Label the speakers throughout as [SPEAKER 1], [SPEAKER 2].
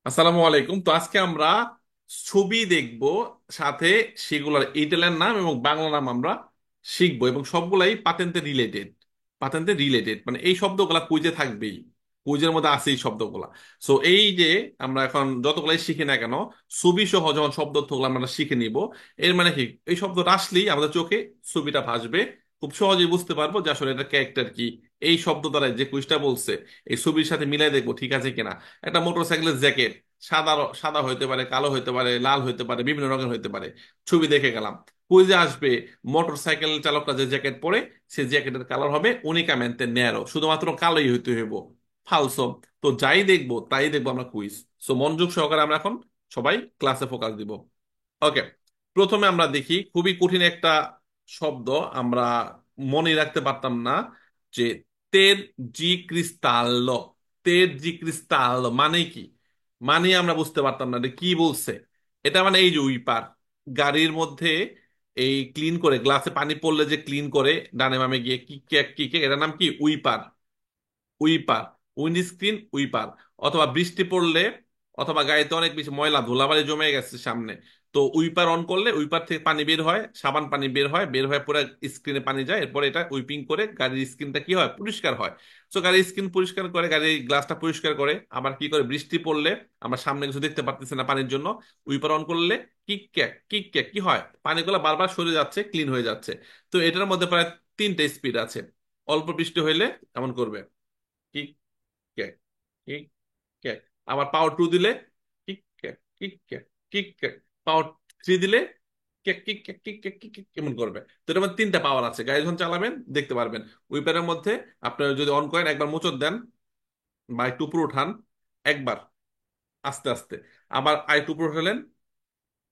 [SPEAKER 1] আসসালামু আলাইকুম। তো আজকে আমরা ছবি দেখব, সাথে সেগুলোর ইটালিয়ান নাম এবং বাংলা নাম আমরা শিখবো, এবং সবগুলাই পাতেন্তে রিলেটেড মানে এই শব্দগুলা কুইজে থাকবেই, কুইজের মধ্যে আছে এই শব্দগুলা। সো এই যে আমরা এখন যতগুলাই শিখি না কেন, ছবি সহ যখন শব্দ অর্থগুলো আমরা শিখে নিব, এর মানে কি এই শব্দটা আসলেই আমাদের চোখে ছবিটা ভাসবে, খুব সহজেই বুঝতে পারবো যে আসলে এটা ক্যারেক্টার কি। এই শব্দ দ্বারা যে কুইজটা বলছে এই ছবির সাথে মিলাই দেখবো ঠিক আছে কিনা। একটা মোটরসাইকেলের জ্যাকেট সাদা সাদা হইতে পারে, কালো হইতে পারে, লাল হইতে পারে, বিভিন্ন রঙের হইতে পারে। ছবি দেখে গেলাম, কুইজে আসবে মোটর সাইকেল চালকরা যে জ্যাকেট পরে সে জ্যাকেটের কালার হবে উনিকামেন্তে ন্যারো, শুধুমাত্র কালোই হইতে হইব, ফালসো। তো যাই দেখবো তাই দেখবো আমরা কুইজ। সো মনোযোগ সহকারে আমরা এখন সবাই ক্লাসে ফোকাস দিব। ওকে, প্রথমে আমরা দেখি খুবই কঠিন একটা শব্দ, আমরা মনে রাখতে পারতাম না যে তের জি ক্রিস্টালো। তের জি ক্রিস্টালো মানে কি? মানে আমরা বুঝতে পারতাম না যে কি বলছে। এটা মানে এই যে উইপার, গাড়ির মধ্যে এই ক্লিন করে, গ্লাসে পানি পড়লে যে ক্লিন করে ডানে বামে গিয়ে কি কি এটার নাম কি? উইপার। Wiper, windscreen wiper. অথবা বৃষ্টি পড়লে, অথবা গাড়িতে অনেক বেশি ময়লা ধুলাবালি জমে গেছে সামনে, তো উইপার অন করলে উইপার থেকে পানি বের হয়, সাবান পানি বের হয়, বের হয়ে পুরো স্ক্রিনে পানি যায়, এরপরে এটা উইপিং করে গাড়ির স্ক্রিনটা কি হয়? পরিষ্কার হয়। তো গাড়ির স্ক্রিন পরিষ্কার করে, গাড়ির গ্লাসটা পরিষ্কার করে, আবার কি করে? বৃষ্টি পড়লে আমরা সামনে কিছু দেখতে পারতেছি না পানির জন্য, উইপার অন করলে কিক ক্যাক কি হয়? পানিগুলো বারবার সরে যাচ্ছে, ক্লিন হয়ে যাচ্ছে। তো এটার মধ্যে প্রায় তিনটে স্পিড আছে। অল্প বৃষ্টি হইলে এমন করবে, কিক ক্যাক, কিক ক্যাক। আবার পাওয়ার টু দিলে কিক ক্যাক, কিক ক্যাক, কিক ক্যাক। পাওয়ার থ্রি দিলে ক্যাক কিক ক্যাক, কিক ক্যাক, কিক ক্যাক কেমন করবে। তো এটার মধ্যে তিনটা পাওয়ার আছে, গাড়ি যখন চালাবেন দেখতে পারবেন। উইপারের মধ্যে আপনারা যদি অন করেন, একবার মোচড় দেন বা একটু উপরে উঠান, একবার আস্তে আস্তে, আবার আর একটু উপরে উঠালেন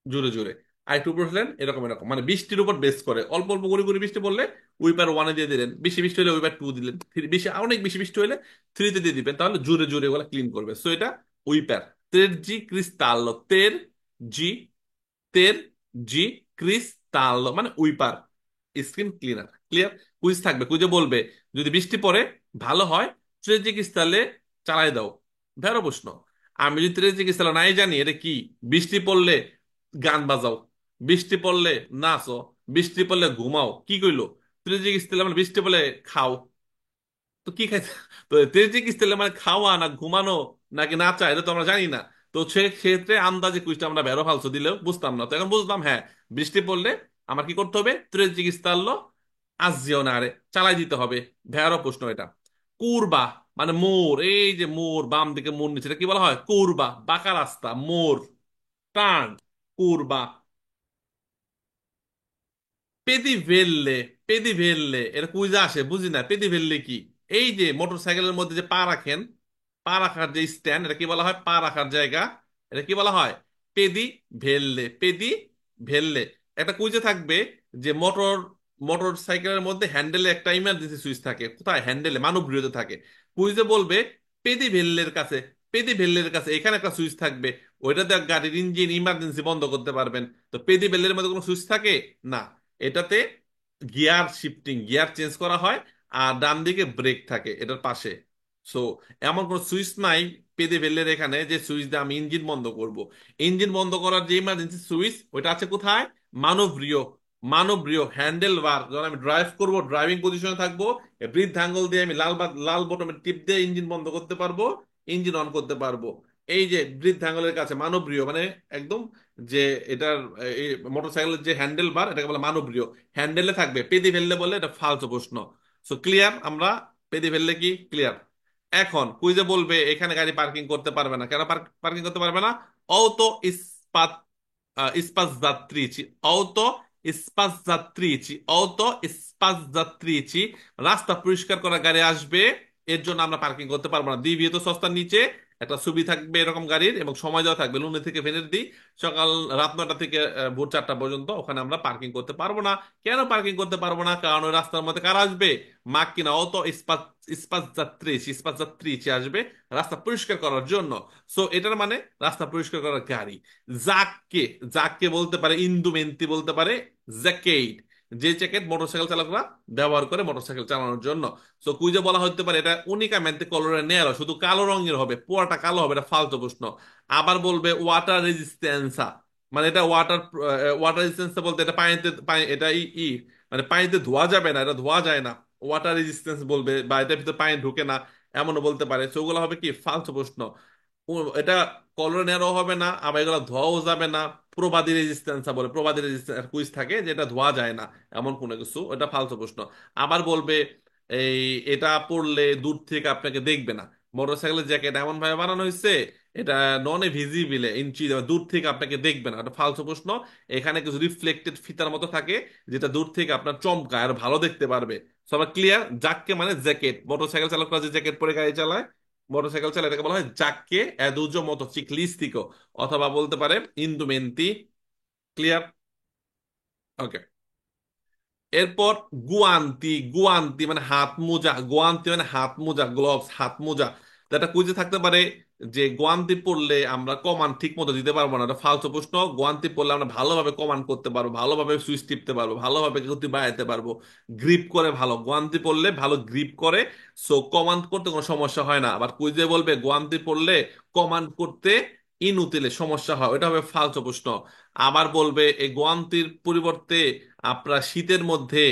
[SPEAKER 1] জোরে জোরে, আর একটু উপরে উঠলেন, এরকম এরকম, মানে বৃষ্টির উপর বেস করে। অল্প অল্প করে করে বৃষ্টি পড়লে উইপার ওয়ানে দিয়ে দিলেন, বেশি বৃষ্টি হলে উইপার টু দিলেন, বেশি অনেক বেশি বৃষ্টি হলে থ্রিতে দিয়ে দিবেন, তাহলে জোরে জোরে ওগুলা ক্লিন করবে। সো এটা উইপার। তের জি ক্রিস্টালো, জি তের জি ক্রিস্টালো মানে wiper, screen cleaner. Clear? Quiz থাকবে, কুইজে বলবে যদি বৃষ্টি পড়ে ভালো হয় তের জি ক্রিস্টালে চালাই দাও। ভেরো প্রশ্ন, আমি যদি তের জি ক্রিস্টালো নাই জানি এটা কি, বৃষ্টি পড়লে গান বাজাও, বৃষ্টি পড়লে নাচো, বৃষ্টি পড়লে ঘুমাও, কি কইলো? তের জি ক্রিস্টালে মানে বৃষ্টি পড়লে খাও। তো কি খাইতে? তো তেজি কিস্তিলে মানে খাওয়া না ঘুমানো নাকি নাচা, এটা তো আমরা জানি না। তো সেক্ষেত্রে আন্দাজে কুইজটা আমরা বেরো ফালসো দিলেও বুঝতাম না। তো এখন বুঝলাম, হ্যাঁ, বৃষ্টি পড়লে আমার কি করতে হবে? ত্রেজি কিস্তাল্লো আজিও না আরে, চালাই দিতে হবে। ভেড়ো প্রশ্ন এটা। কুরবা মানে মোড়, এই যে মোড়, বাম দিকে মোড় নিচে, এটা কি বলা হয়? কুরবা, বাঁকা রাস্তা, মোড়, টার্ন, কুরবা। পেদি ভেললে, পেদি ভেললে এটা কুইজে আসে, বুঝি না পেদি ভেললে কি। এই যে মোটর সাইকেলের মধ্যে যে পা রাখেন, পা রাখার যে স্ট্যান্ড, এটা কি বলা হয়? পা রাখার জায়গা, এটা কি বলা হয়? পেদি ভেললে, পেদি ভেললে। একটা কুইজে থাকবে যে মোটর সাইকেলের মধ্যে হ্যান্ডেলে একটা ইমার্জেন্সি সুইচ থাকে, কোথায়? হ্যান্ডেলে, মানব গৃহতে থাকে। কুইজে বলবে পেদি ভেললের কাছে, পেদি ভেললের কাছে এখানে একটা সুইচ থাকবে, ওইটাতে গাড়ির ইঞ্জিন ইমার্জেন্সি বন্ধ করতে পারবেন। তো পেদি ভেললের মধ্যে কোনো সুইচ থাকে না, এটাতে গিয়ার শিফটিং, গিয়ার চেঞ্জ করা হয়, আর ডান দিকে ব্রেক থাকে এটার পাশে। সো এমন কোন সুইচ নাই পেদে ভেলের এখানে যে সুইচ দিয়ে আমি ইঞ্জিন বন্ধ করব। ইঞ্জিন বন্ধ করার যে ইমার্জেন্সি সুইচ ওইটা আছে কোথায়? মানবীয়, মানবীয় হ্যান্ডেল বার। যখন আমি ড্রাইভ করব, ড্রাইভিং পজিশনে থাকবো, বৃদ্ধ আঙ্গুল দিয়ে আমি লাল বটমে টিপ দিয়ে ইঞ্জিন বন্ধ করতে পারবো, ইঞ্জিন অন করতে পারবো। এই যে বৃদ্ধ আঙ্গুলের কাছে মানবীয় মানে একদম, যে এটার মোটরসাইকেলের যে হ্যান্ডেল বার এটাকে বলে মানবীয়, হ্যান্ডেলে থাকবে। পেদি ফেললে বলে এটা ফালতু প্রশ্ন। সো ক্লিয়ার, আমরা পেদি ফেললে কি ক্লিয়ার। এখন কুইজে বলবে এখানে গাড়ি পার্কিং করতে পারবে না, কেন পার্কিং করতে পারবে না? অতো ইস্পাত স্পাসযাত্রীছি, অতো স্পাসযাত্রীছি, অতো স্পাসযাত্রীছি। রাস্তা পরিষ্কার করা গাড়ি আসবে, এর জন্য আমরা পার্কিং করতে পারবো না। দিবি তো সস্তার নিচে একটা ছবি থাকবে এরকম গাড়ির, এবং সময় দেওয়া থাকবে লুনে থেকে ভেনের সকাল রাত 9টা থেকে ভোর 4টা পর্যন্ত, ওখানে আমরা পার্কিং করতে পারবো না। কেন পার্কিং করতে পারবো না? কারণ ওই রাস্তার মধ্যে কার আসবে? মাক্কিনা, অত ইস্পাত ইস্পাত যাত্রী, ইস্পাত যাত্রী আসবে রাস্তা পরিষ্কার করার জন্য। সো এটার মানে রাস্তা পরিষ্কার করার গাড়ি। জাককে, জাককে বলতে পারে ইন্দুমেন্তি, বলতে পারে জ্যাকেট। যে জ্যাকেট মোটরসাইকেল চালকরা ব্যবহার করে মোটরসাইকেল চালানোর জন্য। তো কুইজে বলা হতে পারে এটা উনিকামেন্তে কলরে নেয়ার, শুধু কালো রঙের হবে, পুরাটা কালো হবে, এটা ফালতু প্রশ্ন। আবার বলবে ওয়াটার রেজিস্ট্যান্সা, মানে এটা ওয়াটার ওয়াটার রেজিস্ট্যান্স বলতে এটা পানিতে এটা মানে পানিতে ধোয়া যাবে না, এটা ধোয়া যায় না, ওয়াটার রেজিস্ট্যান্স বলবে, বা এটার ভিতরে পানি ঢুকে না, এমনও বলতে পারে। তো ওগুলো হবে কি ফালতু প্রশ্ন। এটা কলরে নেওয়াও হবে না, আবার এগুলো ধোয়াও যাবে না। প্রবাদী রেজিস্ট্যান্স বলে, প্রবাদী রেজিস্ট্যান্স কুইজ থাকে যেটা ধোয়া যায় না এমন কোনো কিছু, এটা ফালতু প্রশ্ন। আবার বলবে এই এটা পড়লে দূর থেকে আপনাকে দেখবে না, মোটরসাইকেলের জ্যাকেট এমন ভাবে বানানো হয়েছে এটা নন ভিজিবিলে ইঞ্চি দূর থেকে আপনাকে দেখবে না, এটা ফালতু প্রশ্ন। এখানে কিছু রিফ্লেক্টেড ফিতার মতো থাকে যেটা দূর থেকে আপনার চমকায় আর ভালো দেখতে পারবে। সবাই ক্লিয়ার? জাক্কে মানে জ্যাকেট, মোটরসাইকেল চালকরা যে জ্যাকেট পরে গাড়ি চালায়, মোটরসাইকেল চালায়, এটাকে বলা হয় জাক্কে এদুজো মোটরসিক্লিস্টিকো, অথবা বলতে পারে ইন্দুমেন্তি। ক্লিয়ার? ওকে। এরপর গুয়ান্তি, গুয়ান্তি মানে হাত মোজা, গুয়ান্তি মানে হাত মোজা, গ্লোভস, হাত মোজা। যেটা কুইজে থাকতে পারে যে গুয়ান্তি পরলে আমরা কমান্ড ঠিক মতো দিতে পারবো না, এটা ফালতু প্রশ্ন। গুয়ান্তি পরলে আমরা ভালোভাবে কমান্ড করতে পারবো, ভালোভাবে সুইচ টিপতে পারবো, ভালোভাবে গতি বাড়াতে পারবো, গ্রিপ করে ভালো, গুয়ান্তি পরলে ভালো গ্রিপ করে, সো কমান্ড করতে কোনো সমস্যা হয় না। আবার কুইজে বলবে গুয়ান্তি পরলে কমান্ড করতে ইনুতিলে সমস্যা হয়, এটা হবে ফালতু প্রশ্ন। আবার বলবে এই গুয়ান্তির পরিবর্তে আপনারা শীতের মধ্যে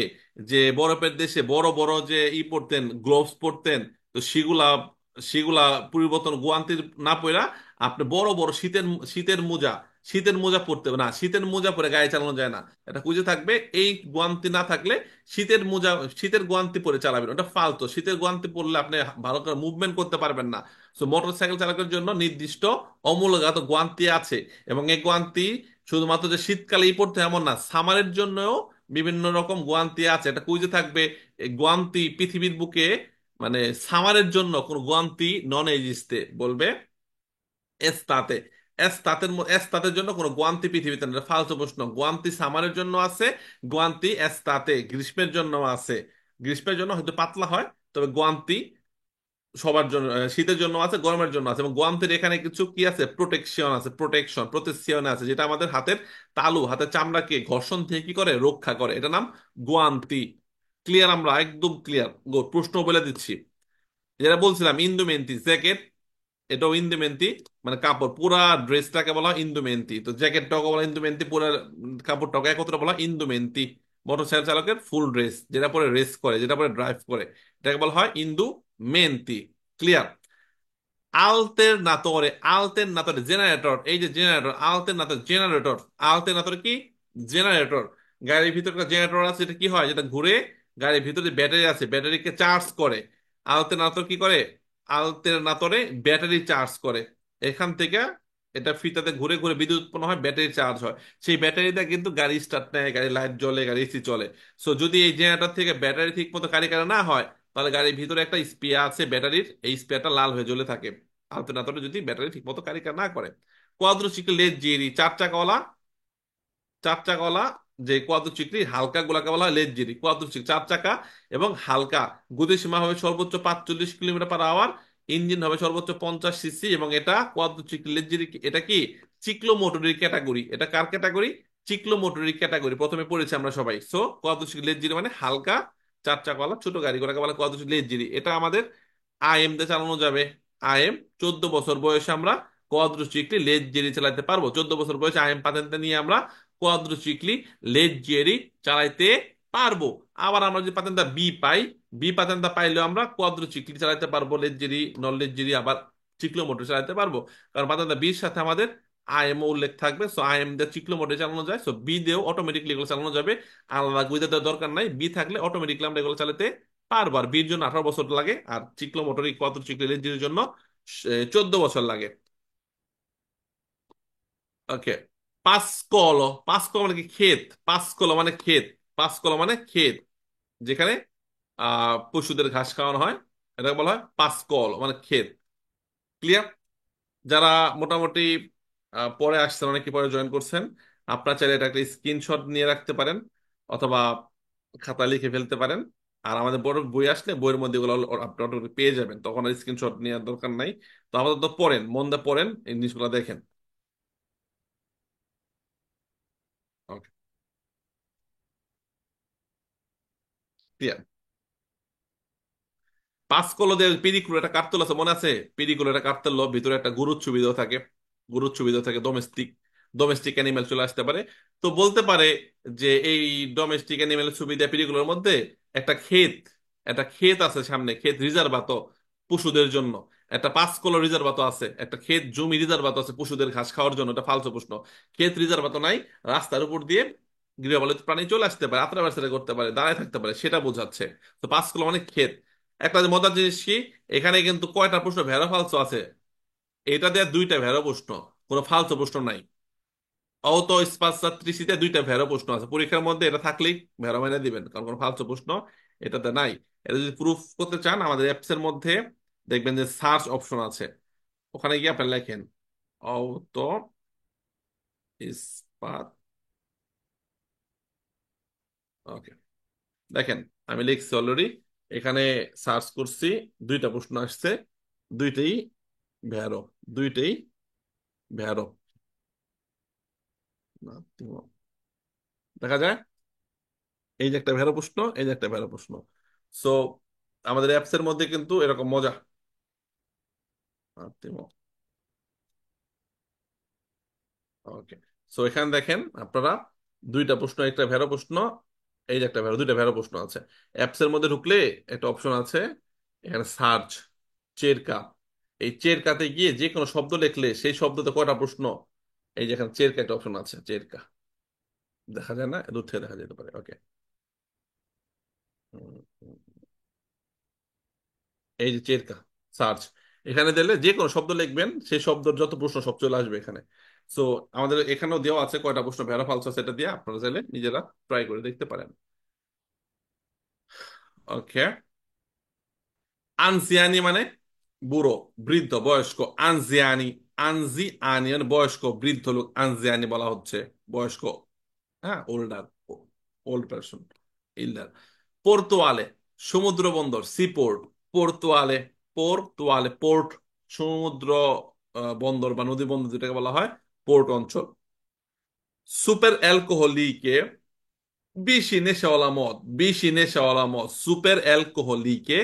[SPEAKER 1] যে বরফের দেশে বড় বড় যে পরতেন, গ্লোভস পরতেন, তো সেগুলা সেগুলা পরিবর্তন, গুয়ান্তি না পরা আপনি বড় বড় শীতের শীতের মোজা, শীতের মোজা পরতে হবে না, শীতের মোজা পরে গাড়ি চালানো যায় না, এটা খুঁজে থাকবে। এই গুয়ান্তি না থাকলে শীতের মোজা, শীতের গুয়ান্তি পরে চালাবেন, ওটা ফালতু। শীতের গুয়ান্তি পরলে আপনি ভালো করে মুভমেন্ট করতে পারবেন না। তো মোটরসাইকেল চালকের জন্য নির্দিষ্ট অমূল্যগত গুয়ান্তি আছে, এবং এই গুয়ান্তি শুধুমাত্র যে শীতকালেই পড়তে এমন না, সামারের জন্যও বিভিন্ন রকম গুয়ান্তি আছে, এটা কুইজে থাকবে। এই গুয়ান্তি পৃথিবীর বুকে মানে সামারের জন্য কোন গুয়ান্তি নন এক্সিস্টে, বলবে এস্তাতে। এস্তাতের জন্য কোনো গুয়ান্তি পৃথিবীতে নেই, এটা ফালতু প্রশ্ন। গুয়ান্তি সামারের জন্য আছে, গুয়ান্তি এস্তাতে গ্রীষ্মের জন্য আছে। গ্রীষ্মের জন্য হয়তো পাতলা হয়, তবে গুয়ান্তি সবার জন্য, শীতের জন্য আছে, গরমের জন্য আছে। এবং গোয়ান্তের এখানে কিছু কি আছে, প্রোটেকশন আছে, প্রোটেকশন আছে, যেটা আমাদের হাতের তালু, হাতের চামড়াকে ঘর্ষণ থেকে কি করে, রক্ষা করে, এটা নাম গোয়ান্তি। ক্লিয়ার? আমরা একদম ক্লিয়ার। প্রশ্ন বলে দিচ্ছি, যেটা বলছিলাম ইন্দুমেন্তি জ্যাকেট, এটাও ইন্দুমেন্তি, মানে কাপড়, পুরা ড্রেসটাকে বলা হয় ইন্দুমেন্তি। তো জ্যাকেটটাকে বলা হয় ইন্দুমেন্তি, পুরা কাপড়টাকে একত্রে বলা হয় ইন্দুমেন্তি। মোটরসাইকেল চালকের ফুল ড্রেস, যেটা পরে রেস করে, যেটা পরে ড্রাইভ করে, এটাকে বলা হয় ইন্দুমেন্তি। ক্লিয়ার? আলতেরনাতরে, আলতেরনাতরে জেনারেটর, এই যে জেনারেটর, আলতেরনাতর জেনারেটর, আলতেরনাতর কি, জেনারেটর। গাড়ির ভিতরে একটা জেনারেটর আছে, এটা কি হয়, যেটা ঘুরে গাড়ির ভিতরে ব্যাটারি আছে, ব্যাটারিকে চার্জ করে। আলতেরনাতর কি করে, আলতেরনাতরে ব্যাটারি চার্জ করে। এখান থেকে এটা ফিতাতে ঘুরে ঘুরে বিদ্যুৎ উৎপন্ন হয়, ব্যাটারি চার্জ হয়, সেই ব্যাটারিটা কিন্তু গাড়ি স্টার্ট নেয়, গাড়ি লাইট জ্বলে, গাড়ি এসি চলে। সো যদি এই জেনারেটর থেকে ব্যাটারি ঠিক মতো কারিগর না হয়, তাহলে গাড়ির ভিতরে একটা স্পেয়ার আছে ব্যাটারির, এই স্পেয়ারটা লাল হয়ে জ্বলে থাকে আলতেরনাতরে যদি ব্যাটারি ঠিক মতো কারিগর না করে। কোয়াদ্রোচিক্ল লেজ্জেরি, চার চাকাওয়ালা, চার চাকাওয়ালা যে কোয়াদ্রোচিক্লি হালকা গুলাকে বলা হয় লেজ্জেরি। কোয়াদ্রোচিক্ল চার চাকা এবং হালকা, গতিসীমা হবে সর্বোচ্চ 45 কিলোমিটার পার আওয়ার, ইঞ্জিন হবে সর্বোচ্চ 50 সিসি, এবং এটা কোয়াদ্রোচিক্ল লেজ্জেরি। এটা কি চিক্লোমোটরের ক্যাটাগরি, এটা কার ক্যাটাগরি, চিক্লোমোটরের ক্যাটাগরি, প্রথমে পড়েছি আমরা সবাই। সো কোয়াদ্রোচিক্ল লেজ্জেরি মানে হালকা চার চাকাওয়ালা ছোট গাড়ি, ওটাকে বলা কোয়াদ্রোচিক্ল লেজ্জেরি। এটা আমাদের আইএম দিয়ে চালানো যাবে। আইএম 14 বছর বয়সে আমরা কোয়াদ্রোচিক্লি লেজ্জেরি চালাতে পারবো, 14 বছর বয়সে আইএম পাতেন্টটা নিয়ে আমরা কোয়াদ্রোচিক্লি লেজ্জেরি চালাইতে পারবো। আবার আমরা যদি পাতেন্টটা বি পাই, বি পাতেন্টটা পাইলেও আমরা কোয়াদ্রোচিক্লি চালাতে পারবো, লেজ্জেরি নন লেজ্জেরি আবার চিক্লো মোটর চালাতে পারবো, কারণ পাতেন্টটা বির সাথে আমাদের আইএমও উল্লেখ থাকবে। সো আইএম দিয়ে চিক্লো মোটর চালানো যায়, সো বি দিয়েও অটোমেটিকলি এগুলো চালানো যাবে, আলাদা গুইদা দেওয়ার দরকার নাই, বি থাকলে অটোমেটিকলি আমরা এগুলো চালাতে পারবো। আর বির জন্য 18 বছর লাগে, আর চিক্লো মোটর কোয়াদ্রোচিক্লি লেজ্জেরির জন্য 14 বছর লাগে। ওকে। পাঁচকল, পাঁচকল মানে কি, ক্ষেত, পাঁচকল মানে ক্ষেত, পাঁচকল মানে ক্ষেত, যেখানে পশুদের ঘাস খাওয়ানো হয়, এটা বলা হয় পাঁচকল মানে ক্ষেত। ক্লিয়ার? যারা মোটামুটি পরে আসছেন, অনেকে পরে জয়েন করছেন, আপনার চাইলে এটা একটা স্ক্রিনশট নিয়ে রাখতে পারেন, অথবা খাতা লিখে ফেলতে পারেন। আর আমাদের বড় বই আসলে বইয়ের মধ্যে এগুলো আপনি automatic পেয়ে যাবেন, তখন আর স্ক্রিনশট নেওয়ার দরকার নাই। তো আপাতত পড়েন, মন দিয়ে পড়েন, এই জিনিসগুলো দেখেন। Okay. ক্লিয়ার। পাঁচ কলদের পিরিকুলো একটা কার্তেল আছে মনে আছে? পিরিকুলো একটা কার্তেল, ভিতরে একটা গরুর ছবি দেওয়া থাকে, গরুর ছবি দেওয়া থাকে। ডোমেস্টিক, ডোমেস্টিক অ্যানিমেল চলে আসতে পারে। তো বলতে পারে যে এই ডোমেস্টিক অ্যানিমেলের ছবি দেওয়া পিরিকুলোর মধ্যে একটা ক্ষেত, একটা ক্ষেত আছে সামনে, ক্ষেত রিজার্ভাত পশুদের জন্য। একটা পাঁচ কল রিজার্ভাত আছে, একটা ক্ষেত জমি রিজার্ভাত আছে পশুদের ঘাস খাওয়ার জন্য। এটা ফালতু প্রশ্ন। ক্ষেত রিজার্ভাত নাই, রাস্তার উপর দিয়ে গৃহপালিত প্রাণী চলে আসতে পারে, আত্রা ব্যবস্থা করতে পারে, দাঁড়ায় থাকতে পারে, সেটা বোঝাচ্ছে। তো পাঁচ কল মানে ক্ষেত। একটা যে মজার জিনিস কি, এখানে কিন্তু কয়টা প্রশ্ন ভেড়া ফালসো আছে? এটা দেয়া দুইটা ভেড়া প্রশ্ন, কোনো ফালতু প্রশ্ন নাই। অত স্পাসিতে দুইটা ভেড়া প্রশ্ন আছে পরীক্ষার মধ্যে, এটা থাকলেই ভেড়া মাইনা দিবেন, কারণ কোনো ফালতু প্রশ্ন এটাতে নাই। এটা যদি প্রুফ করতে চান আমাদের অ্যাপস এর মধ্যে দেখবেন যে সার্চ অপশন আছে, ওখানে গিয়ে আপনি লেখেন অত ইস্পাত। ওকে, দেখেন আমি লিখছি অলরেডি, এখানে সার্চ করছি, দুইটা প্রশ্ন আসছে, দুইটাই ভেড়ো, দুইটাই ভেড়ো। না, দেখা যায় এই যে একটা ভেড়া প্রশ্ন, এই যে একটা ভেড়া প্রশ্ন। সো আমাদের অ্যাপস এর মধ্যে কিন্তু এরকম মজা। ওকে, সো এখানে দেখেন আপনারা, দুইটা প্রশ্ন, একটা ভেড়া প্রশ্ন, এই যে একটা ভেড়া, দুইটা ভেড়া প্রশ্ন আছে। অ্যাপস এর মধ্যে ঢুকলে একটা অপশন আছে, এখানে সার্চ, চেরকা। এই চেরকাতে গিয়ে যে কোনো শব্দ লিখলে সেই শব্দতে কয়টা প্রশ্ন, এই যে এখানে চেরকা একটা অপশন আছে, চেরকা। দেখা যায় না? দূর থেকে দেখা যেতে পারে। ওকে, এই যে চেরকা সার্চ, এখানে দিলে যে কোনো শব্দ লিখবেন, সেই শব্দের যত প্রশ্ন সব চলে আসবে এখানে। সো আমাদের এখানেও দেওয়া আছে কয়টা প্রশ্ন ভেড়া ফালসা, সেটা দিয়ে আপনারা চাইলে নিজেরা ট্রাই করে দেখতে পারেন। ওকে, আনজিয়ানি মানে বুড়ো, বৃদ্ধ, বয়স্ক। আনজিয়ানি, আনজিয়ানি মানে বয়স্ক, বৃদ্ধ লোক, আনজিয়ানি বলা হচ্ছে বয়স্ক। হ্যাঁ, ওল্ডার, ওল্ড পারসন, ইল্ডার। পোর্তুয়ালে, সমুদ্র বন্দর, সিপোর্ট। পোর্তুয়ালে, পোর্তুয়ালে পোর্ট, সমুদ্র বন্দর বা নদী বন্দর যেটাকে বলা হয়, পোর্ট অঞ্চল। সুপার অ্যালকোহলিকে, বেশি নেশাওয়ালা মদ, বেশি নেশাওয়ালা মদ, সুপার অ্যালকোহলিকে,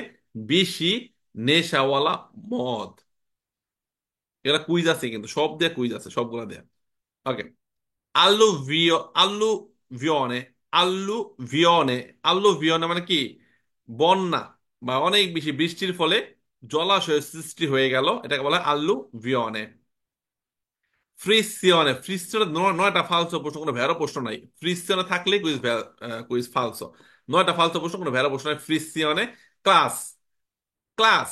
[SPEAKER 1] বেশি নেশাওয়ালা মদ। এরা কুইজ আছে কিন্তু, সব দিয়ে কুইজ আছে, সবগুলা দেয়া। ওকে, আল্লুভিও, আল্লুভিওনে, আল্লুভিওনে, আল্লুভিওনে মানে কি? বন্যা বা অনেক বেশি বৃষ্টির ফলে জলাশয়ের সৃষ্টি হয়ে গেল, এটাকে বলা হয় আল্লুভিওনে। ফ্রিসিয়নে, ফ্রিসিয়নে নয়টা ফালসো প্রশ্ন, কোনো ভেড়া প্রশ্ন নাই। ফ্রিসিয়নে থাকলে কুইজ, কুইজ ফালসো। নয়টা ফালসো প্রশ্ন, কোনো ভেড়া প্রশ্ন নাই ফ্রিসিয়নে। ক্লাস, ক্লাস,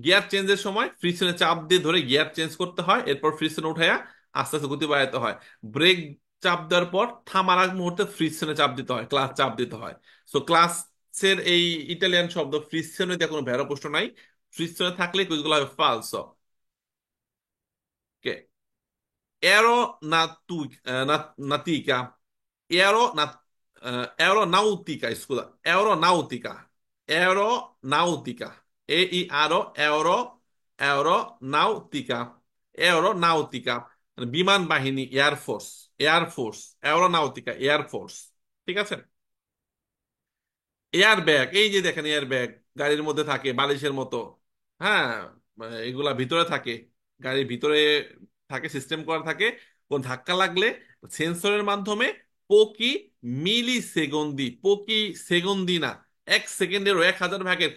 [SPEAKER 1] গিয়ার চেঞ্জের সময় ফ্রিকশনে চাপ দিয়ে ধরে গিয়ার চেঞ্জ করতে হয়, এরপর ফ্রিকশনে উঠাইয়া আস্তে আস্তে গতি বাড়াতে হয়। ব্রেক চাপ দেওয়ার পর থামার আগ মুহূর্তে ফ্রিকশনে চাপ দিতে হয়, ক্লাস চাপ দিতে হয়। সো ক্লাসের এই ইটালিয়ান শব্দ ফ্রিকশনে দিয়ে কোনো ভেড়া প্রশ্ন নাই, ফ্রিকশনে থাকলে কুইজগুলো হবে ফালসো। কে, aeronautica, aeronautica, scusa, aeronautica, aeronautica, aeronautica, aeronautica, মানে বিমান বাহিনী, এয়ারফোর্স, এয়ারফোর্স, অ্যারোনাউটিকা, এয়ারফোর্স। ঠিক আছে। এয়ার ব্যাগ, এই যে দেখেন এয়ার ব্যাগ, গাড়ির মধ্যে থাকে বালিশের মতো। হ্যাঁ, মানে এগুলা ভিতরে থাকে, গাড়ির ভিতরে থাকে, সিস্টেম করা থাকে। কোন ধাক্কা লাগলে সেন্সরের মাধ্যমে প্রতি মিলি সেগন্দি, প্রতি সেগন্দি না, এক সেকেন্ডেরও 1000 ভাগের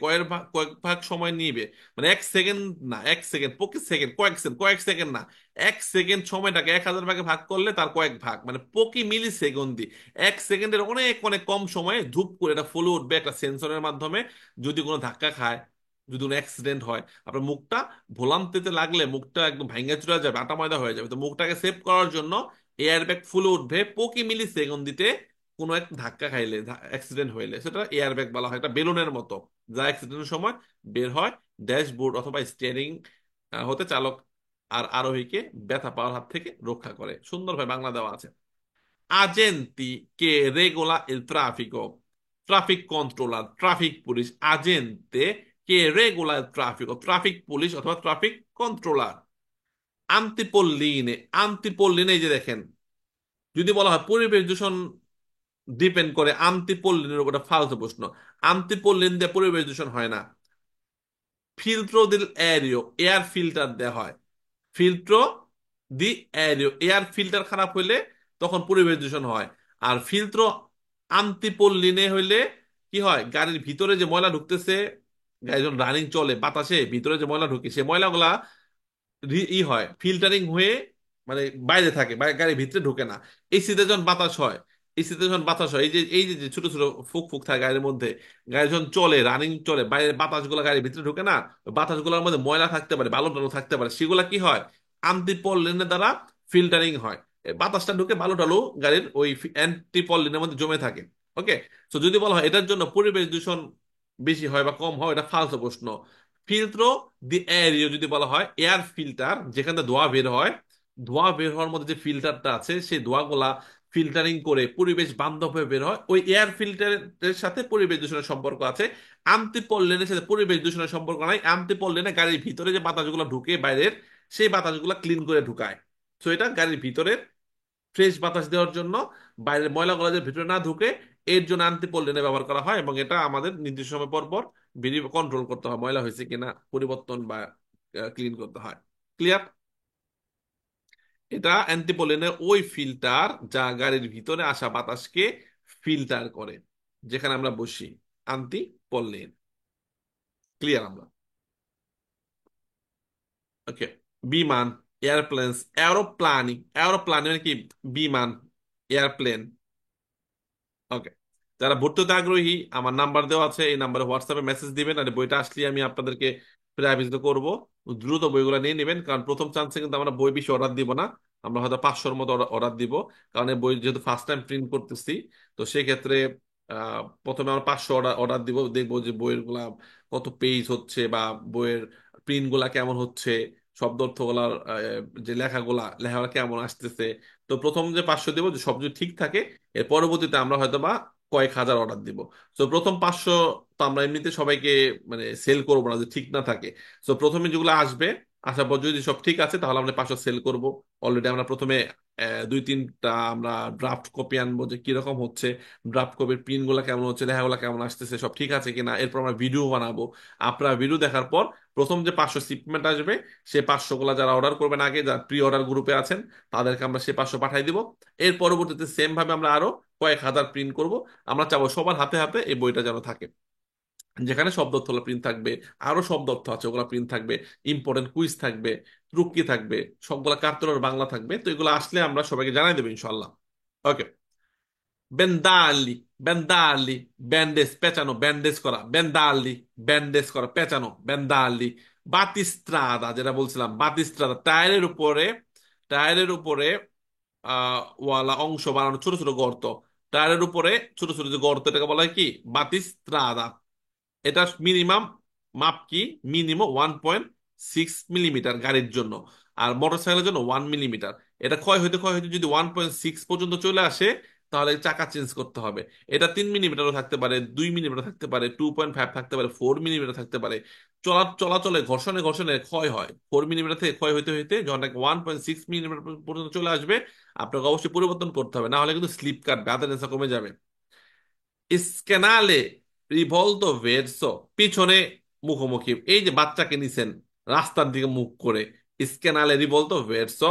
[SPEAKER 1] কয়েক ভাগ সময় নিবে। মানে এক সেকেন্ড না, এক সেকেন্ড, প্রতি সেকেন্ড কয়েক সেকেন্ড, কয়েক সেকেন্ড না, এক সেকেন্ড সময়টাকে 1000 ভাগে ভাগ করলে তার কয়েক ভাগ, মানে প্রতি মিলি সেগন্দি। এক সেকেন্ডের অনেক অনেক কম সময়ে ধূপ করে এটা ফুলে উঠবে একটা সেন্সরের মাধ্যমে। যদি কোনো ধাক্কা খায়, যদি কোনো অ্যাক্সিডেন্ট হয়, আপনার মুখটা ভোলান্তিতে লাগলে মুখটা একদম ভাঙা চুরা যাবে, আটা ময়দা হয়ে যাবে। তো মুখটাকে সেভ করার জন্য এয়ার ব্যাগ ফুলে উঠবে প্রতি মিলি সেকেন্ডিতে। কোনো এক ধাক্কা খাইলে, অ্যাক্সিডেন্ট হইলে, সেটা এয়ার ব্যাগ বলা হয়, একটা বেলুনের মতো, যা অ্যাক্সিডেন্টের সময় বের হয় ড্যাশবোর্ড অথবা স্টিয়ারিং হতে চালক আর আরোহীকে ব্যথা পাওয়ার হাত থেকে রক্ষা করে। সুন্দরভাবে বাংলা দেওয়া আছে। Agenti che regola il traffico, traffic controller, traffic police, agente che regola il traffico, traffic police অথবা traffic controller। আন্তিপল্লিনে, আন্তিপল্লিনে, এই যে দেখেন, যদি বলা হয় পরিবেশ দূষণ ডিপেন্ড করে আন্তিপল্লিনের উপর, ফালতু প্রশ্ন। আন্তিপল্লিন দিয়ে পরিবেশ দূষণ হয় না, ফিল্ট্রো দিল এরিও, এয়ার ফিল্টার দেওয়া হয়। ফিল্ট্রো দি এরিও, এয়ার ফিল্টার খারাপ হইলে তখন পরিবেশ দূষণ হয়। আর ফিল্ট্রো আন্তিপল্লিনে হইলে কি হয়, গাড়ির ভিতরে যে ময়লা ঢুকতেছে, গাড়ি যখন রানিং চলে বাতাসে ভিতরে যে ময়লা ঢুকে, সে ময়লাগুলা হয় ফিল্টারিং হয়ে, মানে বাইরে থাকে, গাড়ির ভিতরে ঢুকে না। এসিতে যখন বাতাস হয়, এসিতে যখন বাতাস হয়, এই যে ছোট ছোট ফুক ফুক থাকে গাড়ির মধ্যে, গাড়ি যখন চলে রানিং চলে, বাইরে বাতাসগুলো গাড়ির ভিতরে ঢুকে না, ওই বাতাসগুলোর মধ্যে ময়লা থাকতে পারে, বালু টালু থাকতে পারে, সেগুলা কি হয়, আন্তিপল্লিনের দ্বারা ফিল্টারিং হয়। এই বাতাসটা ঢুকে বালু টালু গাড়ির ওই অ্যান্টিপল্লিনের মধ্যে জমে থাকে। ওকে। তো যদি বলা হয় এটার জন্য পরিবেশ দূষণ বেশি হয় বা কম হয়, এটা ফালতু প্রশ্ন। ফিল্ট্রো দি এয়ারিও যদি বলা হয় এয়ার ফিল্টার, যেখানে ধোঁয়া বের হয়, ধোঁয়া বের হওয়ার মধ্যে যে ফিল্টারটা আছে, সেই ধোঁয়াগুলা ফিল্টারিং করে পরিবেশ বান্ধব হয়ে বের হয়, ওই এয়ার ফিল্টারের সাথে পরিবেশ দূষণের সম্পর্ক আছে। আন্তিপল্লিনের সাথে পরিবেশ দূষণের সম্পর্ক নাই। আন্তিপল্লিনে গাড়ির ভিতরে যে বাতাসগুলো ঢুকে বাইরের, সেই বাতাসগুলো ক্লিন করে ঢুকায়। তো এটা গাড়ির ভিতরে ফ্রেশ বাতাস দেওয়ার জন্য, বাইরের ময়লাগুলো যে ভিতরে না ঢুকে, এর জন্য আন্তিপল্লিনে ব্যবহার করা হয়। এবং এটা আমাদের নির্দিষ্ট সময় পর পর কন্ট্রোল করতে হয়, ময়লা হয়েছে কিনা পরিবর্তন বা ক্লিন করতে হয়। ক্লিয়ার? এটা অ্যান্টিপলিনের ওই ফিল্টার যা গাড়ির ভিতরে আসা বাতাসকে ফিল্টার করে, যেখানে আমরা বসি। আন্টিপলিন। ক্লিয়ার আমরা? ওকে। বিমান, এয়ারপ্লেনস, এরোপ্লানিং, এরোপ্লান মানে কি, বিমান, এয়ারপ্লেন। ওকে। যারা ভর্তি হতে আগ্রহী, আমার নাম্বার দেওয়া আছে, এই নাম্বারে হোয়াটসঅ্যাপে মেসেজ দিবেন, আর বইটা আসলে আমি আপনাদেরকে প্রাইভেট করব। দ্রুত বইগুলো নিয়ে নেবেন, কারণ প্রথম চান্সে কিন্তু আমরা বই বেশি অর্ডার দিব না। আমরা হয়তো 500-র মতো অর্ডার দিব, কারণ এই বই যেহেতু ফার্স্ট টাইম প্রিন্ট করতেছি। তো সেক্ষেত্রে প্রথমে আমরা 500 অর্ডার অর্ডার দিব, দেখবো যে বইয়ের গুলা কত পেজ হচ্ছে, বা বইয়ের প্রিন্ট গুলা কেমন হচ্ছে, শব্দ অর্থগুলার যে লেখাগুলা কেমন আসতেছে। তো প্রথম যে 500 দিব, যে সব যদি ঠিক থাকে, এর পরবর্তীতে আমরা হয়তো বা কয়েক হাজার অর্ডার দিব। তো প্রথম 500 তো আমরা এমনিতে সবাইকে মানে সেল করবো না, যে ঠিক না থাকে। তো প্রথমে যেগুলো আসবে, আসার পর যদি সব ঠিক আছে, তাহলে আমরা 500 সেল করব। অলরেডি আমরা প্রথমে 2-3টা আমরা ড্রাফট কপি আনবো, যে কিরকম হচ্ছে, ড্রাফট কপির প্রিন্ট গুলা কেমন হচ্ছে, লেখাগুলা কেমন আসতেছে, সব ঠিক আছে কিনা। এরপর আমরা ভিডিও বানাবো। আপনারা ভিডিও দেখার পর প্রথম যে 500 শিপমেন্ট আসবে, সে 500 গুলা যারা অর্ডার করবেন আগে, যারা প্রি অর্ডার গ্রুপে আছেন, তাদেরকে আমরা সে 500 পাঠাই দিব। এর পরবর্তীতে সেম ভাবে আমরা আরো কয়েক হাজার প্রিন্ট করব। আমরা চাবো সবার হাতে হাতে এই বইটা যেন থাকে, যেখানে শব্দ অর্থ প্রিন্ট থাকবে, আরো শব্দ অর্থ আছে ওগুলা প্রিন্ট থাকবে, ইম্পর্টেন্ট কুইজ থাকবে, ট্রুকি থাকবে, সবগুলা কার্টুনের বাংলা থাকবে। তো এগুলো আসলে আমরা সবাইকে জানাই দেবো ইনশাল্লাহ। ওকে। বেন্দালি, বেন্দালি, ব্যান্ডেজ পেঁচানো, ব্যান্ডেজ করা, বেন্দালি, ব্যান্ডেজ করা, পেঁচানো, বেন্দালি। বাতিস্ত্রাদা, যেটা বলছিলাম, বাতিস্ত্রাদা, টায়ারের উপরে ওয়ালা অংশ বানানো, ছোট ছোট গর্ত, টায়ারের উপরে ছোট ছোট যে গর্ত, এটাকে বলা হয় কি, বাতিস্ত্রাদা। এটা মিনিমাম মাপ কি, মিনিমাম 1.6 মিলিমিটার গাড়ির জন্য, আর মোটরসাইকেলের জন্য 1 মিলিমিটার। এটা ক্ষয় হইতে যদি 1.6 পর্যন্ত চলে আসে, তাহলে চাকা চেঞ্জ করতে হবে। এটা 3 মিলিমিটারও থাকতে পারে, 2 মিলিমিটার থাকতে পারে, 2.5 থাকতে পারে, 4 মিলিমিটার থাকতে পারে। চলাচলে ঘর্ষণে ঘর্ষণে ক্ষয় হয়, 4 মিলিমিটার থেকে ক্ষয় হইতে হইতে যখন 1.6 মিলিমিটার পর্যন্ত চলে আসবে, আপনাকে অবশ্যই পরিবর্তন করতে হবে, না হলে কিন্তু স্লিপ কাটবে, আদারনেসা কমে যাবে। স্ক্যানালে রিভলতো ভেরসো, পিছনে মুখোমুখি, এই যে বাচ্চাকে নিছেন রাস্তার দিকে মুখ করে, স্ক্যানালে রিভলতো ভেরসো,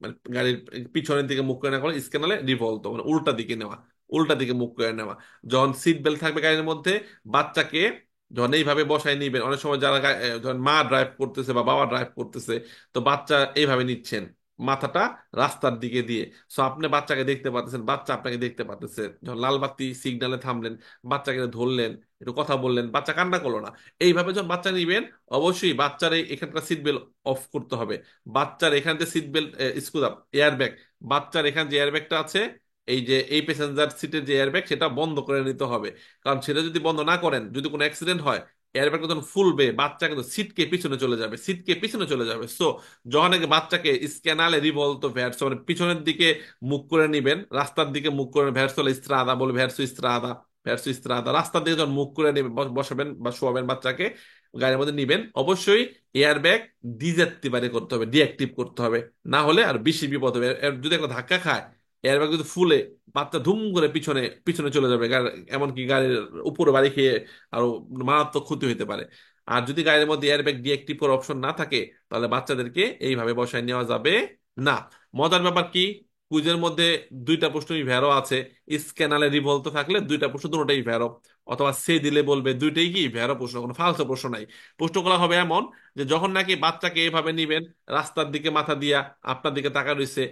[SPEAKER 1] মানে গাড়ির পিছনের দিকে মুখ করে নেওয়া, স্ক্যানালে রিভলতো মানে উল্টা দিকে নেওয়া, উল্টা দিকে মুখ করে নেওয়া। যখন সিট বেল্ট থাকবে গাড়ির মধ্যে, বাচ্চাকে যখন এইভাবে বসায় নিবেন, অনেক সময় যারা যখন মা ড্রাইভ করতেছে বা বাবা ড্রাইভ করতেছে, তো বাচ্চা এইভাবে নিচ্ছেন, মাথাটা রাস্তার দিকে দিয়ে। সো আপনি বাচ্চাকে দেখতে পাচ্ছেন, বাচ্চা আপনাকে দেখতে পাচ্ছে। যখন লাল বাতি সিগন্যালে থামলেন, বাচ্চাকে ধরলেন, একটু কথা বললেন, বাচ্চা কান্না করলো না। এইভাবে যখন বাচ্চা নিবেন, অবশ্যই বাচ্চার এখানকার সিট বেল্ট অফ করতে হবে। বাচ্চার এখান যে seat belt, school airbag, বাচ্চার এখানে যে এয়ার ব্যাগটা আছে, এই যে এই প্যাসেঞ্জার সিটের যে এয়ার ব্যাগ, সেটা বন্ধ করে নিতে হবে। কারণ সেটা যদি বন্ধ না করেন, যদি কোনো অ্যাক্সিডেন্ট হয়, এয়ারব্যাগ যখন ফুলবে, বাচ্চা কিন্তু সিটকে পিছনে চলে যাবে, সিটকে পিছনে চলে যাবে। সো যখন আগে বাচ্চাকে স্ক্যানালে রিভলতো ভ্যারসো, মানে পিছনের দিকে মুখ করে নিবেন, রাস্তার দিকে মুখ করে, ভ্যারসো ইস্ত্রাদা বলে, ভ্যারসো ইস্ত্রাদা, ভ্যারসো ইস্ত্রাদা, রাস্তার দিকে যখন মুখ করে নেবেন, বসাবেন বা শোয়াবেন বাচ্চাকে, গাড়ির মধ্যে নিবেন, অবশ্যই এয়ার ব্যাগ ডিজেক্টিভেট করতে হবে, ডিঅ্যাক্টিভ করতে হবে। না হলে আর বেশি বিপদ হবে। যদি একটা ধাক্কা খায়, এয়ারব্যাগ যদি ফুলে বাচ্চা ধুম করে পিছনে পিছনে চলে যাবে, এমনকি গাড়ির উপরে বাড়ি খেয়ে আরো মারাত্মক ক্ষতি হতে পারে। আর যদি গাড়ির মধ্যে এয়ারব্যাগ ডিএক্টিভ করার অপশন না থাকে, তাহলে বাচ্চাদেরকে এইভাবে বসায় নেওয়া যাবে না। মজার ব্যাপার কি, কুইজের মধ্যে দুইটা প্রশ্নই ভ্যারো আছে। স্ক্যানালে রিভলভ থাকলে দুইটা প্রশ্ন দুটোটাই ভ্যারো, অথবা সে দিলে বলবে দুইটাই কি ভ্যারো প্রশ্ন, কোনো ফালতু প্রশ্ন নাই। প্রশ্নগুলো হবে এমন যে যখন নাকি বাচ্চাকে এইভাবে নিবেন, রাস্তার দিকে মাথা দিয়া আপনার দিকে তাকা রইছে,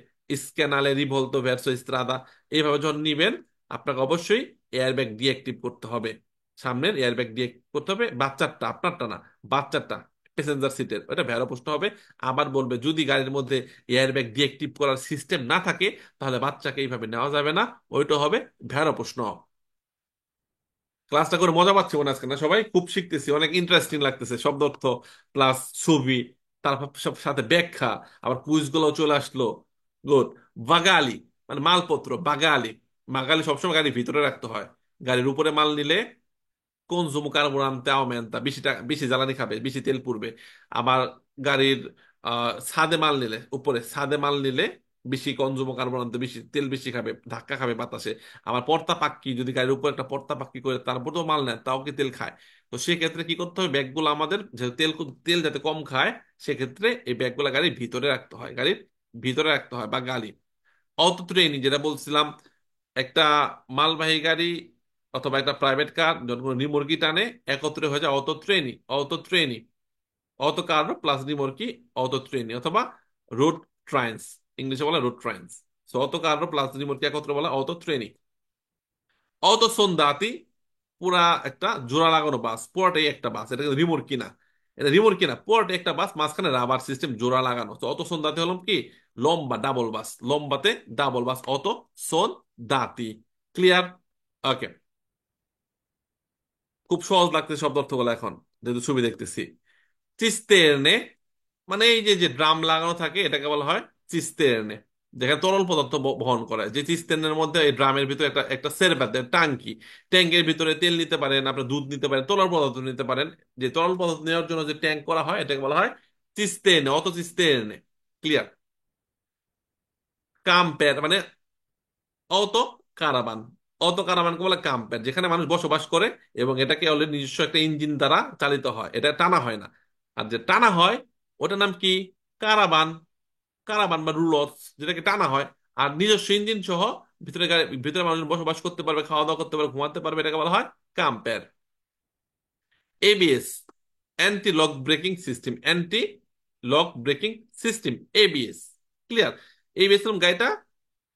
[SPEAKER 1] স্ক্যানালে রিভলতো ভার্সো স্ত্রাদা, এইভাবে যখন নিবেন, আপনাকে অবশ্যই এয়ারব্যাগ ডিঅ্যাক্টিভ করতে হবে। সামনের এয়ারব্যাগ ডিঅ্যাক্টিভ করতে হবে, বাচ্চারটা, আপনারটা না, বাচ্চারটা, প্যাসেঞ্জার সিটের, ওটা ভ্যারো প্রশ্ন হবে। আবার বলবে যদি গাড়ির মধ্যে এয়ারব্যাগ ডিঅ্যাক্টিভ করার সিস্টেম না থাকে, তাহলে বাচ্চাকে এইভাবে নেওয়া যাবে না, ওইটা হবে ভ্যারো প্রশ্ন। ক্লাসটা করে মজা পাচ্ছি মনে আজকে না সবাই? খুব শিখতেছি, অনেক ইন্টারেস্টিং লাগতেছে, শব্দ অর্থ প্লাস ছবি, তারপর সব সাথে ব্যাখ্যা, আবার কুইজ গুলো চলে আসলো। গুড। বাগালি মানে মালপত্র, বাগালি। বাগালি সবসময় গাড়ির ভিতরে রাখতে হয়। গাড়ির উপরে মাল নিলে কনজুম কার্বুরেন্টে আউমেন্টা, বেশি টাকা, বেশি জ্বালানি খাবে, বেশি তেল পুড়বে। আবার গাড়ির ছাদে মাল নিলে, উপরে ছাদে মাল নিলে বেশি কনজুম কার্বুরেন্টে, বেশি তেল বেশি খাবে, ধাক্কা খাবে বাতাসে। আবার পর্তা পাক্কি, যদি গাড়ির উপর একটা পর্তা পাক্কি করে তারপর তো মাল নেয়, তাও কি তেল খায়। তো সেক্ষেত্রে কি করতে হবে, ব্যাগগুলো আমাদের যে তেল, তেল যাতে কম খায়, সেক্ষেত্রে এই ব্যাগগুলো গাড়ির ভিতরে রাখতে হয়, গাড়ির ভিতরে রাখতে হয়। বা গাড়ি অটো ট্রেনিং যেটা বলছিলাম, একটা মালবাহী গাড়ি অথবা একটা প্রাইভেট কার যখন কোনো রিমোর্কি টানে, একত্রে হয়ে যায় অটো ট্রেনি, অটো ট্রেনি, অটো কার প্লাস রিমোর্কি, অটো ট্রেনি, অথবা রোড ট্রাইন্স, ইংলিশে বলে road trains. So auto car plus রিমোর্কি একত্রে বলা অটো ট্রেনি। অটো সন্দাতি, পুরা একটা জোড়া লাগানো বাস, পুরাটাই একটা বাস, এটা রিমোর্কি না, এটা রিমোর্কি না, পুরাটাই একটা বাস, মাঝখানে রাবার সিস্টেম জোড়া লাগানো। তো অটো সন্দাতি হলাম কি, লম্বা ডাবল বাস, লম্বাতে ডাবল বাস, অটো সোন দাতি। ক্লিয়ার? ওকে। খুব সহজ লাগতেছে শব্দ অর্থগুলো এখন, যেহেতু ছবি দেখতেছি। চিস্তেরনে মানে এই যে যে ড্রাম লাগানো থাকে, এটাকে বলা হয় চিস্তেরনে, যেখানে তরল পদার্থ বহন করে। যে চিস্তেরনের মধ্যে এই ড্রামের ভিতরে একটা একটা সেরবাতে টাঙ্কি, ট্যাঙ্কের ভিতরে তেল নিতে পারেন, আপনার দুধ নিতে পারেন, তরল পদার্থ নিতে পারেন। যে তরল পদার্থ নেওয়ার জন্য যে ট্যাঙ্ক করা হয়, এটাকে বলা হয় চিস্তেরনে, অত চিস্তেরনে। ক্লিয়ার? কাম্পের মানে অত কারাবান, অত কারাবানকে বলে কাম্পের, যেখানে মানুষ বসবাস করে এবং এটাকে অলরেডি নিজস্ব একটা ইঞ্জিন দ্বারা চালিত হয়, এটা টানা হয় না। আর যে টানা হয় ওটার নাম কি, কারাবান। কারাবান বা রুলস, যেটাকে টানা হয় আর নিজস্ব ইঞ্জিন সহ ভিতরে ভিতরে মানুষ বসবাস করতে পারবে, খাওয়া দাওয়া করতে পারবে, ঘুমাতে পারবে, এটাকে বলা হয় কাম্পের। ABS, anti lock braking system, anti lock braking system, ABS. Clear? ABS গাড়িটা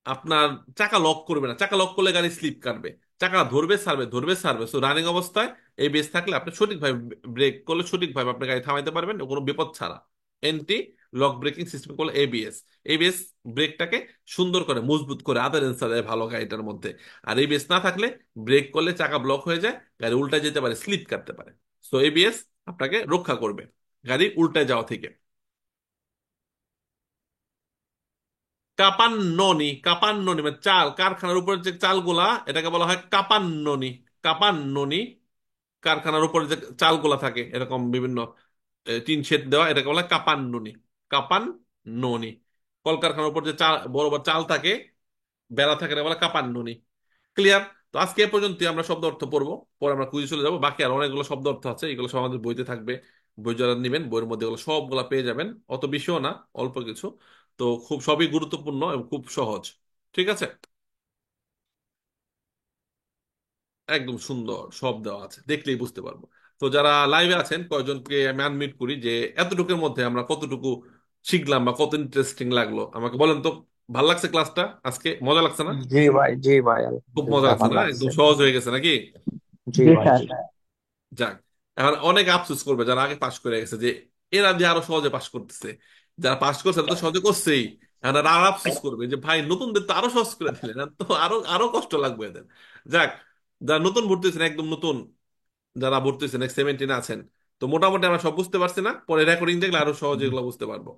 [SPEAKER 1] আপনার চাকা লক করবে না, চাকা লক করলে গাড়ি স্লিপ কাটবে, চাকা ধরবে ছাড়বে, ধরবে ছাড়বে। সো রানিং অবস্থায় এবিএস থাকলে আপনি সঠিকভাবে ব্রেক করলে সঠিকভাবে আপনি গাড়ি থামাইতে পারবেন কোনো বিপদ ছাড়া। এন্টি লক ব্রেকিং সিস্টেম করলে এবিএস। এবিএস ব্রেকটাকে সুন্দর করে মজবুত করে আদার এন্সার দেয় ভালো গাড়িটার মধ্যে। আর এবিএস না থাকলে ব্রেক করলে চাকা ব্লক হয়ে যায়, গাড়ি উল্টায় যেতে পারে, স্লিপ কাটতে পারে। সো এবিএস আপনাকে রক্ষা করবে গাড়ি উল্টায় যাওয়া থেকে। কাপান্ননি, কাপান্ননি মানে চাল, কারখানার উপরে যে চালগুলা, এটাকে বলা হয় কাপান্ননি। কাপান্ননি, কারখানার উপরে যে চালগুলা থাকে এরকম বিভিন্ন টিন শেড দেওয়া, এটাকে বলা হয় কাপান্ননি। কাপান্ননি। কলকারখানার উপর যে চাল, বড় বড় চাল থাকে, বেড়া থাকে, এটা বলা কাপান্ননি। ক্লিয়ার? তো আজকে এ পর্যন্ত আমরা শব্দ অর্থ পড়বো, পরে আমরা কুইজে চলে যাবো। বাকি আর অনেকগুলো শব্দ অর্থ আছে, এগুলো সব আমাদের বইতে থাকবে। বই যারা নেবেন বইয়ের মধ্যে এগুলো সবগুলা পেয়ে যাবেন, অত বেশিও না, অল্প কিছু। তো খুব সবই গুরুত্বপূর্ণ এবং খুব সহজ। ঠিক আছে? একদম সুন্দর সব দেওয়া আছে, দেখলেই বুঝতে পারবো। তো যারা লাইভে আছেন কয়জনকে আমি আনমিউট করি, যে এতটুকুর মধ্যে আমরা কতটুকু শিখলাম বা কত ইন্টারেস্টিং লাগলো আমাকে বলেন তো। ভাল লাগছে ক্লাসটা আজকে? মজা লাগছে না?
[SPEAKER 2] জি ভাই, জি ভাই,
[SPEAKER 1] খুব মজা
[SPEAKER 2] আলহামদুলিল্লাহ
[SPEAKER 1] লাগছে
[SPEAKER 2] ভালো
[SPEAKER 1] না?
[SPEAKER 2] লাগছে।
[SPEAKER 1] একদম সহজ হয়ে গেছে নাকি?
[SPEAKER 2] জি
[SPEAKER 3] জি
[SPEAKER 2] ভাই,
[SPEAKER 3] স্যার।
[SPEAKER 2] জি।
[SPEAKER 1] যাক। এখন অনেক আফসোস করবে যারা আগে পাশ করে গেছে, যে এরা যে আরো সহজে পাশ করতেছে। যারা পাশ করছে তারা তো সহজে করছেই, এখন এরা আর আফসোস করবে যে ভাই নতুনদের তো আরো সহজ করে দিলেন, আর তো আরো আরো কষ্ট লাগবে এদের। যাক, যারা নতুন ভর্তি হয়েছেন, একদম নতুন যারা ভর্তি হয়েছেন, 17 আছেন, তো মোটামুটি আমরা সব বুঝতে পারছি না, পরে রেকর্ডিং দেখলে আরো সহজে এগুলো বুঝতে পারবো।